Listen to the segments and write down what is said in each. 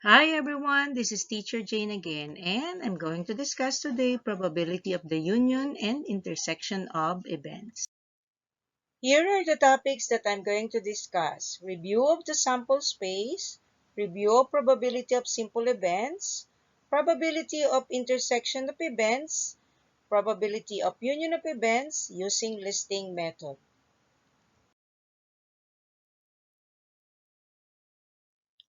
Hi everyone, this is Teacher Jane again, and I'm going to discuss today probability of the union and intersection of events. Here are the topics that I'm going to discuss. Review of the sample space, review of probability of simple events, probability of intersection of events, probability of union of events using listing method.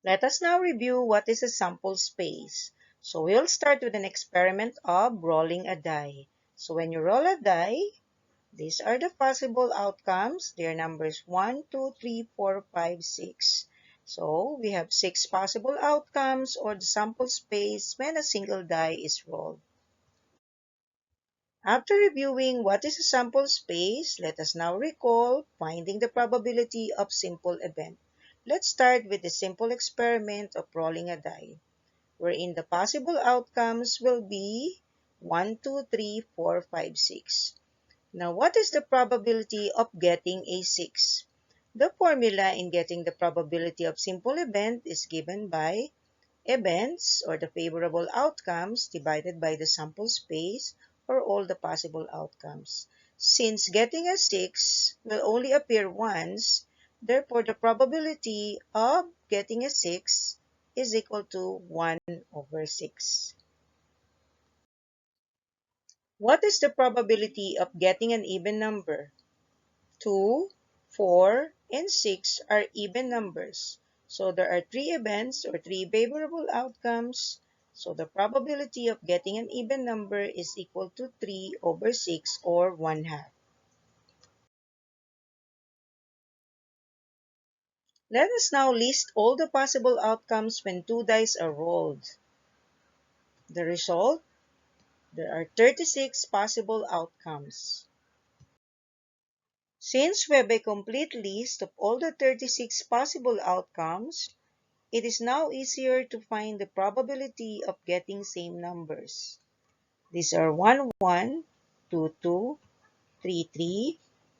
Let us now review what is a sample space. So we'll start with an experiment of rolling a die. So when you roll a die, these are the possible outcomes. They are numbers 1, 2, 3, 4, 5, 6. So we have 6 possible outcomes or the sample space when a single die is rolled. After reviewing what is a sample space, let us now recall finding the probability of simple event. Let's start with the simple experiment of rolling a die, wherein the possible outcomes will be 1, 2, 3, 4, 5, 6. Now, what is the probability of getting a 6? The formula in getting the probability of simple event is given by events or the favorable outcomes divided by the sample space or all the possible outcomes. Since getting a 6 will only appear once, therefore the probability of getting a 6 is equal to 1 over 6. What is the probability of getting an even number? 2, 4, and 6 are even numbers. So there are 3 events or 3 favorable outcomes. So the probability of getting an even number is equal to 3 over 6 or 1 half. Let us now list all the possible outcomes when 2 dice are rolled. The result, there are 36 possible outcomes. Since we have a complete list of all the 36 possible outcomes, it is now easier to find the probability of getting same numbers. These are 1, 1, 2, 2, 3, 3,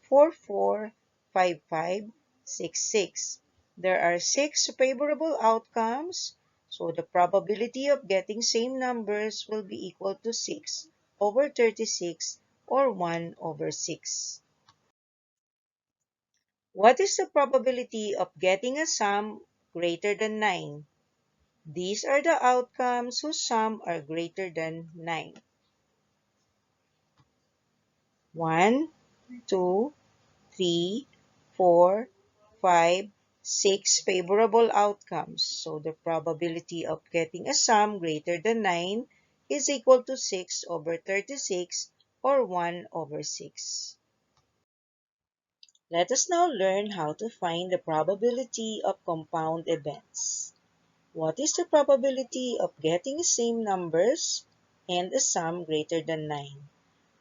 4, 4, 5, 5, 6, 6. There are 6 favorable outcomes, so the probability of getting same numbers will be equal to 6 over 36 or 1 over 6. What is the probability of getting a sum greater than 9? These are the outcomes whose sum are greater than 9. 1, 2, 3, 4, 5, 6 favorable outcomes. So the probability of getting a sum greater than 9 is equal to 6 over 36 or 1 over 6. Let us now learn how to find the probability of compound events. What is the probability of getting same numbers and a sum greater than 9?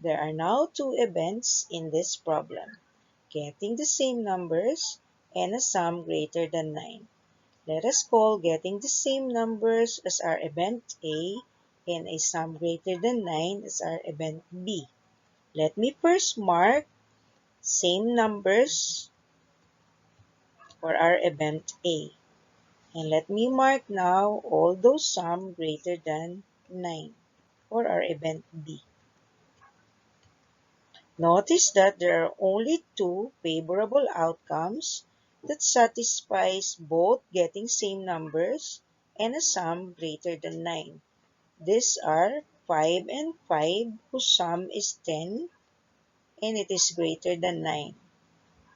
There are now 2 events in this problem, getting the same numbers and a sum greater than 9. Let us call getting the same numbers as our event A and a sum greater than 9 as our event B. Let me first mark same numbers for our event A. And let me mark now all those sum greater than 9 for our event B. Notice that there are only 2 favorable outcomes that satisfies both getting same numbers and a sum greater than 9. These are 5 and 5 whose sum is 10 and it is greater than 9.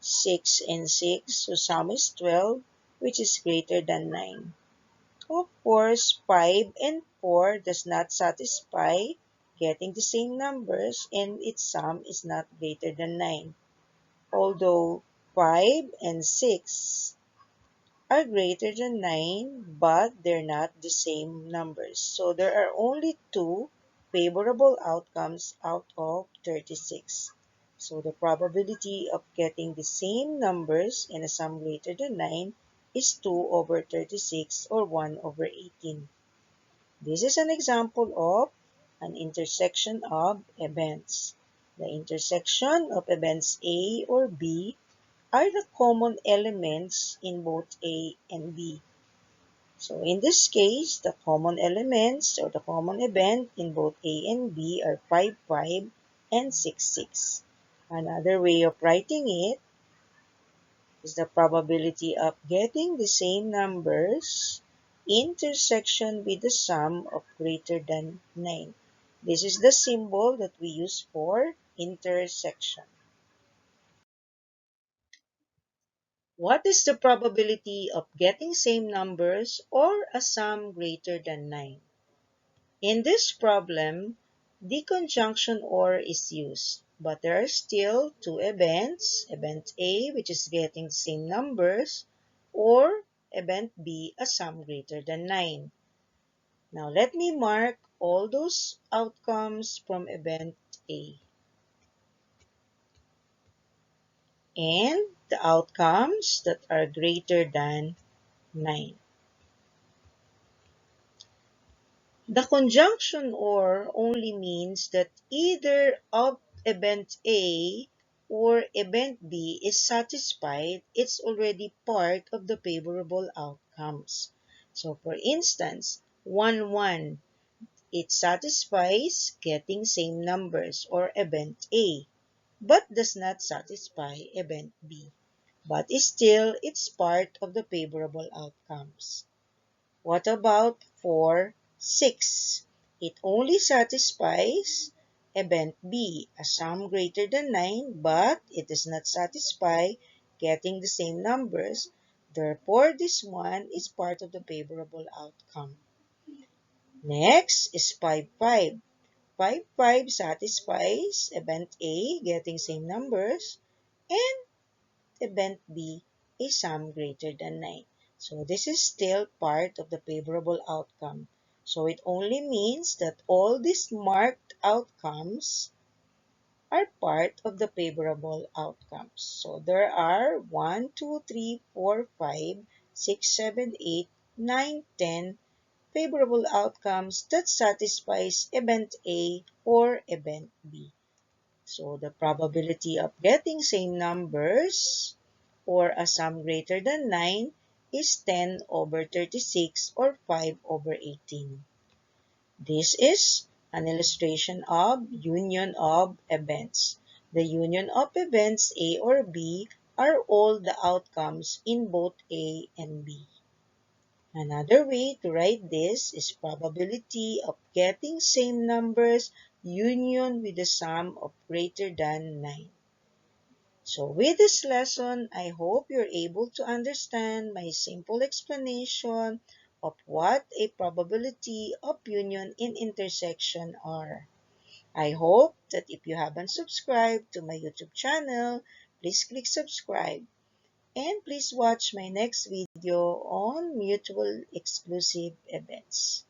6 and 6 whose sum is 12 which is greater than 9. Of course, 5 and 4 does not satisfy getting the same numbers and its sum is not greater than 9. Although 5 and 6 are greater than 9, but they're not the same numbers. So there are only 2 favorable outcomes out of 36. So the probability of getting the same numbers and a sum greater than 9 is 2 over 36 or 1 over 18. This is an example of an intersection of events. The intersection of events A or B are the common elements in both A and B. So in this case, the common elements or the common event in both A and B are 5, 5 and 6, 6. Another way of writing it is the probability of getting the same numbers intersection with the sum of greater than 9. This is the symbol that we use for intersection. What is the probability of getting same numbers or a sum greater than 9? In this problem, the conjunction OR is used, but there are still two events, event A, which is getting the same numbers, or event B, a sum greater than 9. Now let me mark all those outcomes from event A and the outcomes that are greater than 9. The conjunction or only means that either of event A or event B is satisfied, it's already part of the favorable outcomes. So for instance, 1, 1, it satisfies getting same numbers or event A, but does not satisfy event B. But still, it's part of the favorable outcomes. What about 4, 6? It only satisfies event B, a sum greater than 9, but it does not satisfy getting the same numbers. Therefore, this one is part of the favorable outcome. Next is 5, 5. 5, 5 satisfies event A, getting same numbers, and event B, a sum greater than 9. So this is still part of the favorable outcome. So it only means that all these marked outcomes are part of the favorable outcomes. So there are 1, 2, 3, 4, 5, 6, 7, 8, 9, 10 favorable outcomes that satisfies event A or event B. So the probability of getting same numbers or a sum greater than 9 is 10 over 36 or 5 over 18. This is an illustration of union of events. The union of events A or B are all the outcomes in both A and B. Another way to write this is probability of getting same numbers union with the sum of greater than 9. So with this lesson, I hope you're able to understand my simple explanation of what a probability of union in intersection are. I hope that if you haven't subscribed to my YouTube channel, please click subscribe and please watch my next video on mutual exclusive events.